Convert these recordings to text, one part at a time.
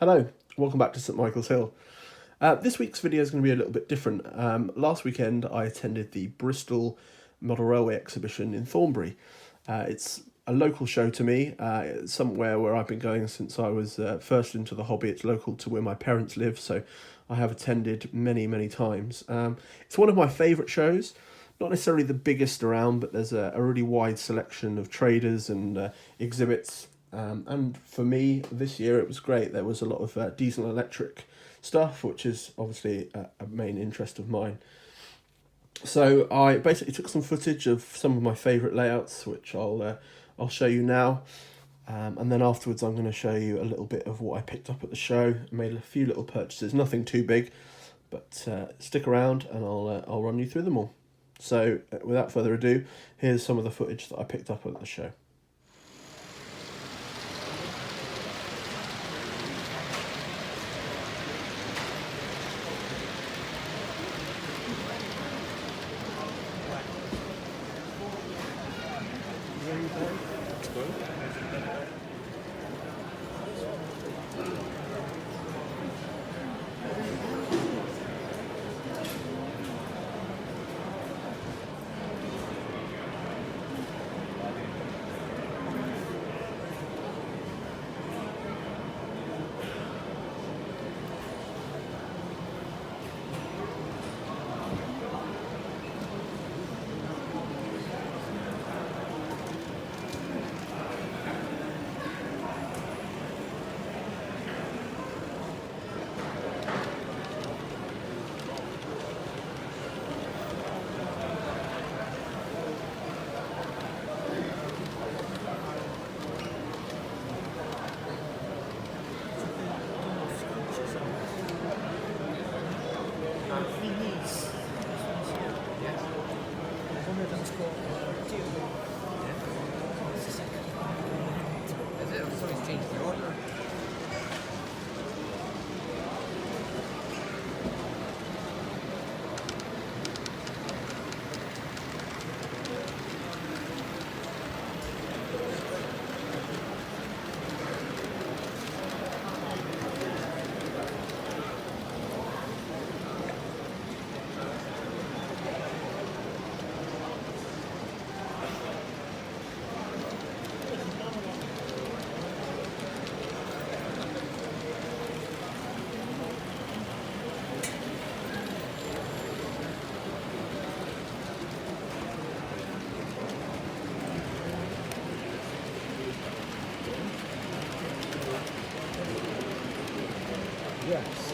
Hello, welcome back to St Michael's Hill. This week's video is going to be a little bit different. Last weekend I attended the Bristol Model Railway Exhibition in Thornbury. It's a local show to me, it's somewhere where I've been going since I was first into the hobby. It's local to where my parents live, so I have attended many times. It's one of my favourite shows. Not necessarily the biggest around, but there's a really wide selection of traders and exhibits. And for me, this year it was great. There was a lot of diesel and electric stuff, which is obviously a main interest of mine. So I basically took some footage of some of my favourite layouts, which I'll show you now. And then afterwards I'm going to show you a little bit of what I picked up at the show. I made a few little purchases, nothing too big, but stick around and I'll run you through them all. So without further ado, here's some of the footage that I picked up at the show. Yes.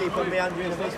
keep on meandering a bit.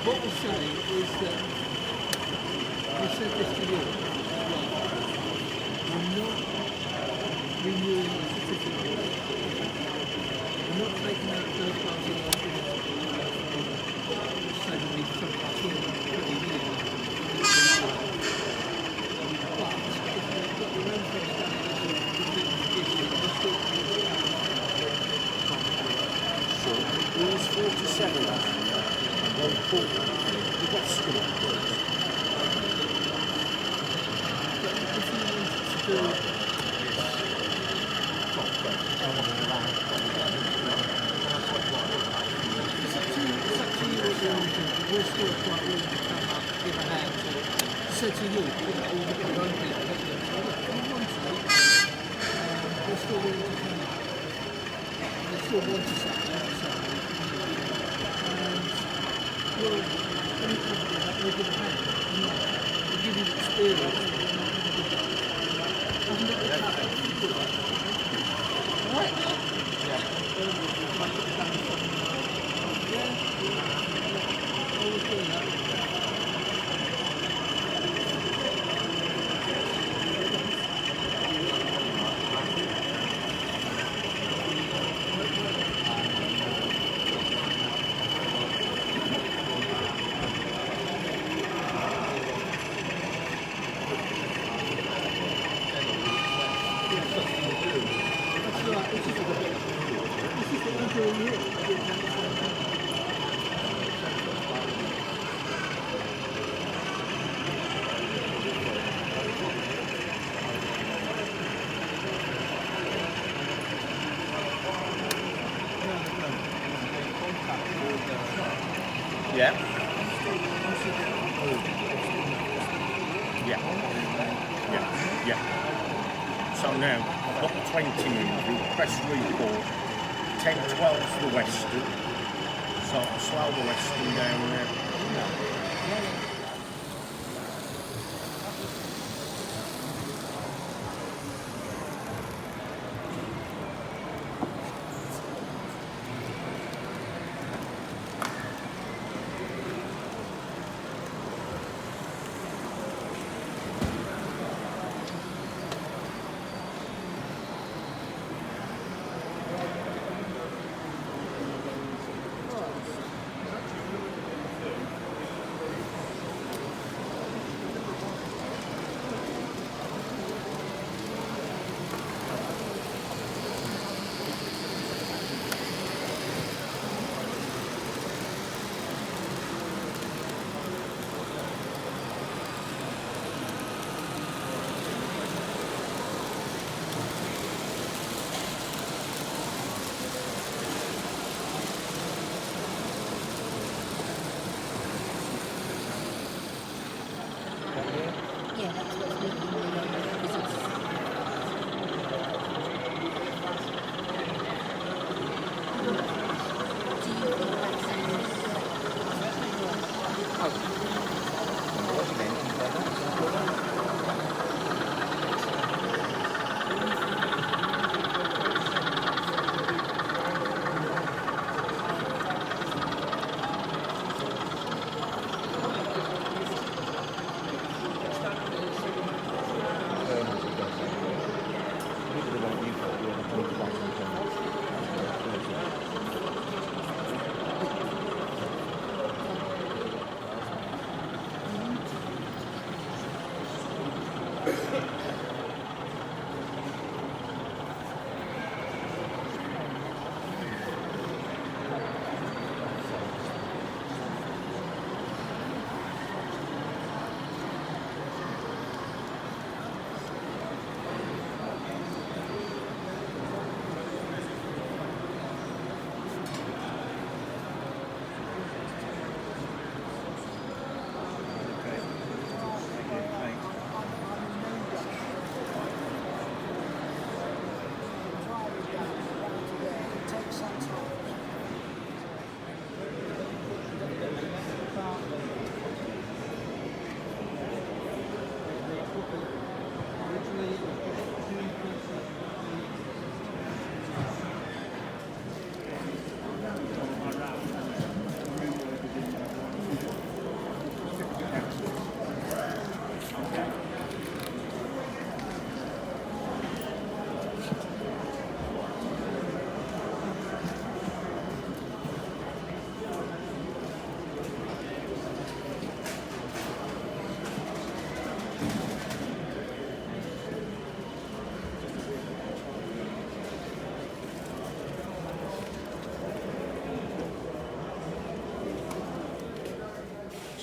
What we're saying is that we said this to you. We're not renewing the certificate. We're not taking out third party license suddenly from 20 years. But if you've got your own first standards of issue, we're still So it was 47 one quarter, the Western approach. if you wanted to do we're still quite willing to come up, give a hand to it. So to you, all the young people, if you want to, we're still willing to come up. They still want to something. And we'll any company that we'll give a hand. We'll give you experience. Hasn't got the capital. Right. Always doing that. Yeah. Yeah. So now I've got the 20 moving, press report, 10-12's the Western. So I'll slow the Western down now.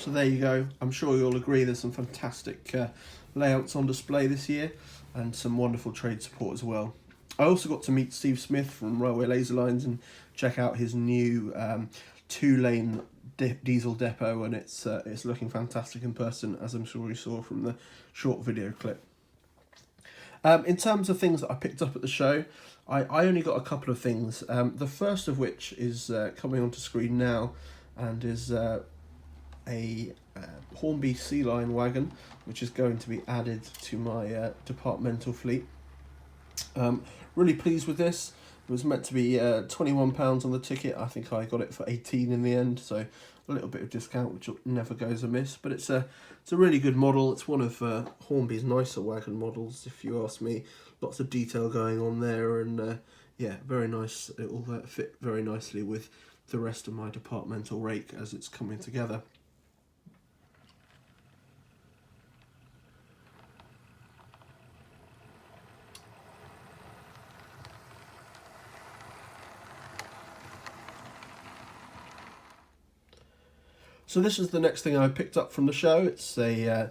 So there you go. I'm sure you'll agree there's some fantastic layouts on display this year and some wonderful trade support as well. I also got to meet Steve Smith from Railway Laser Lines and check out his new 2-lane diesel depot, and it's looking fantastic in person, as I'm sure you saw from the short video clip. In terms of things that I picked up at the show, I only got a couple of things. The first of which is coming onto screen now, and is a Hornby Sea Line wagon, which is going to be added to my departmental fleet. Really pleased with this. It was meant to be £21 on the ticket. I think I got it for 18 in the end, so a little bit of discount, which never goes amiss. But it's a really good model. It's one of Hornby's nicer wagon models, if you ask me. Lots of detail going on there, and yeah, very nice. It will fit very nicely with the rest of my departmental rake as it's coming together. So this is the next thing I picked up from the show. It's a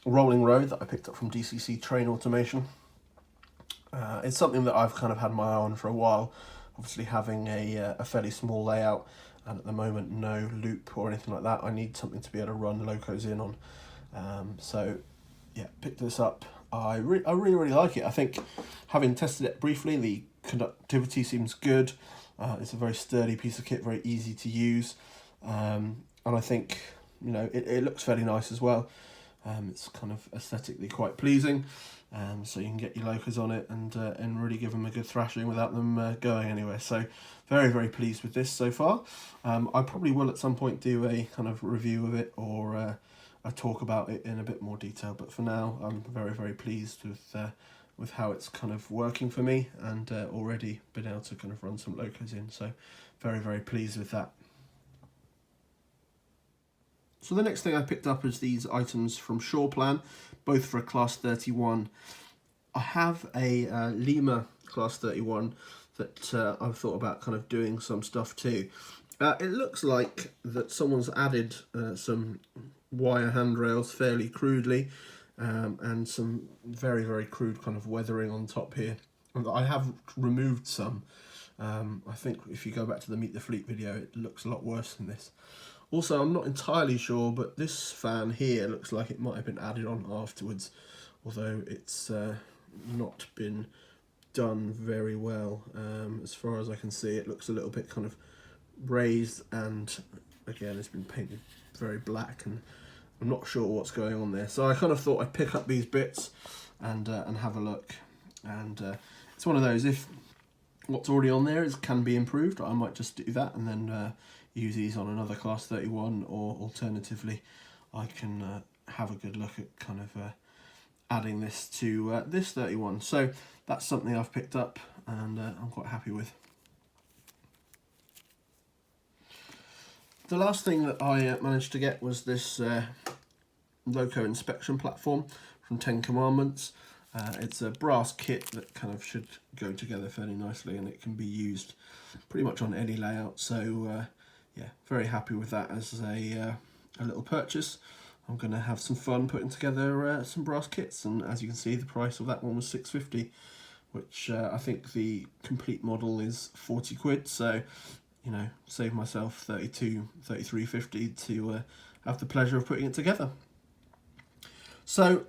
rolling road that I picked up from DCC Train Automation. It's something that I've kind of had my eye on for a while, obviously having a fairly small layout, and at the moment no loop or anything like that. I need something to be able to run locos in on. So yeah, picked this up. I really like it. I think, having tested it briefly, the conductivity seems good. It's a very sturdy piece of kit, very easy to use. And I think, you know, it looks fairly nice as well. It's kind of aesthetically quite pleasing, so you can get your locos on it and really give them a good thrashing without them going anywhere. So very pleased with this so far. I probably will at some point do a kind of review of it, or a talk about it in a bit more detail, but for now I'm very pleased with how it's kind of working for me, and already been able to kind of run some locos in, so very pleased with that. So the next thing I picked up is these items from Shoreplan, both for a Class 31. I have a Lima Class 31 that I've thought about kind of doing some stuff too. It looks like that someone's added some wire handrails fairly crudely, and some very crude kind of weathering on top here. I have removed some. I think if you go back to the Meet the Fleet video, it looks a lot worse than this. Also, I'm not entirely sure, but this fan here looks like it might have been added on afterwards, although it's not been done very well. As far as I can see, it looks a little bit kind of raised, and again, it's been painted very black, and I'm not sure what's going on there. So I kind of thought I'd pick up these bits and have a look. And it's one of those, if what's already on there can be improved, I might just do that and then use these on another Class 31, or alternatively I can have a good look at kind of adding this to this 31. So that's something I've picked up, and I'm quite happy with. The last thing that I managed to get was this loco inspection platform from 10 Commandments. It's a brass kit that kind of should go together fairly nicely, and it can be used pretty much on any layout. So yeah, very happy with that as a little purchase. I'm going to have some fun putting together some brass kits, and as you can see, the price of that one was £6.50, which I think the complete model is 40 quid. So, you know, save myself £33.50 to have the pleasure of putting it together. So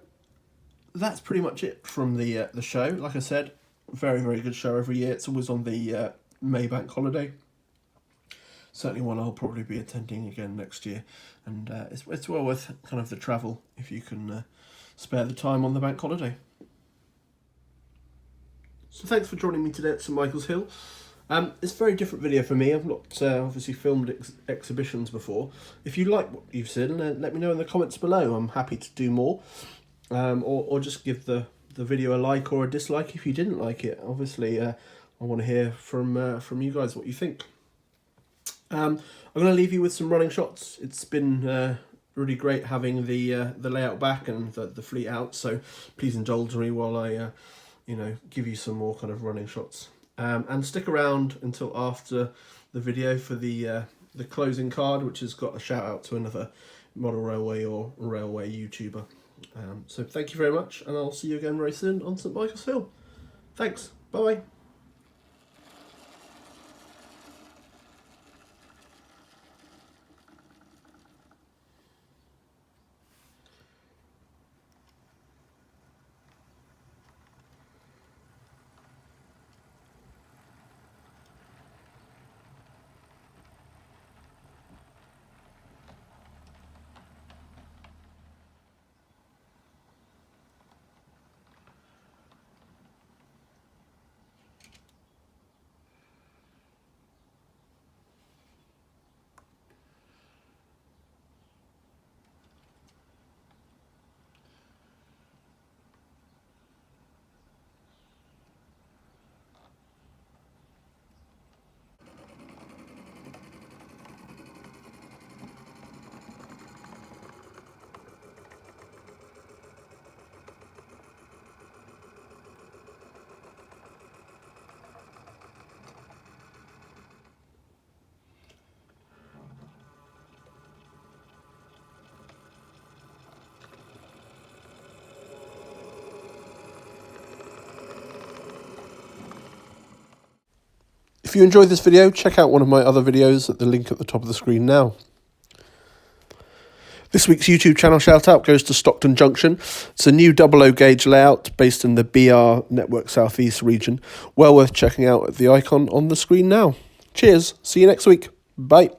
that's pretty much it from the show. Like I said, very good show every year. It's always on the May bank holiday. Certainly one I'll probably be attending again next year, and it's well worth kind of the travel if you can spare the time on the bank holiday. So thanks for joining me today at St Michael's Hill. It's a very different video for me. I've not obviously filmed exhibitions before. If you like what you've seen, let me know in the comments below. I'm happy to do more, or just give the video a like or a dislike if you didn't like it. Obviously, I want to hear from you guys what you think. I'm going to leave you with some running shots. It's been really great having the layout back and the fleet out, so please indulge me while I give you some more kind of running shots. And stick around until after the video for the closing card, which has got a shout out to another model railway or railway YouTuber. So thank you very much, and I'll see you again very soon on St Michael's Hill. Thanks, bye. If you enjoyed this video, check out one of my other videos at the link at the top of the screen now. This week's YouTube channel shout-out goes to Stockton Junction. It's a new 00 gauge layout based in the BR Network South East region. Well worth checking out at the icon on the screen now. Cheers, see you next week. Bye.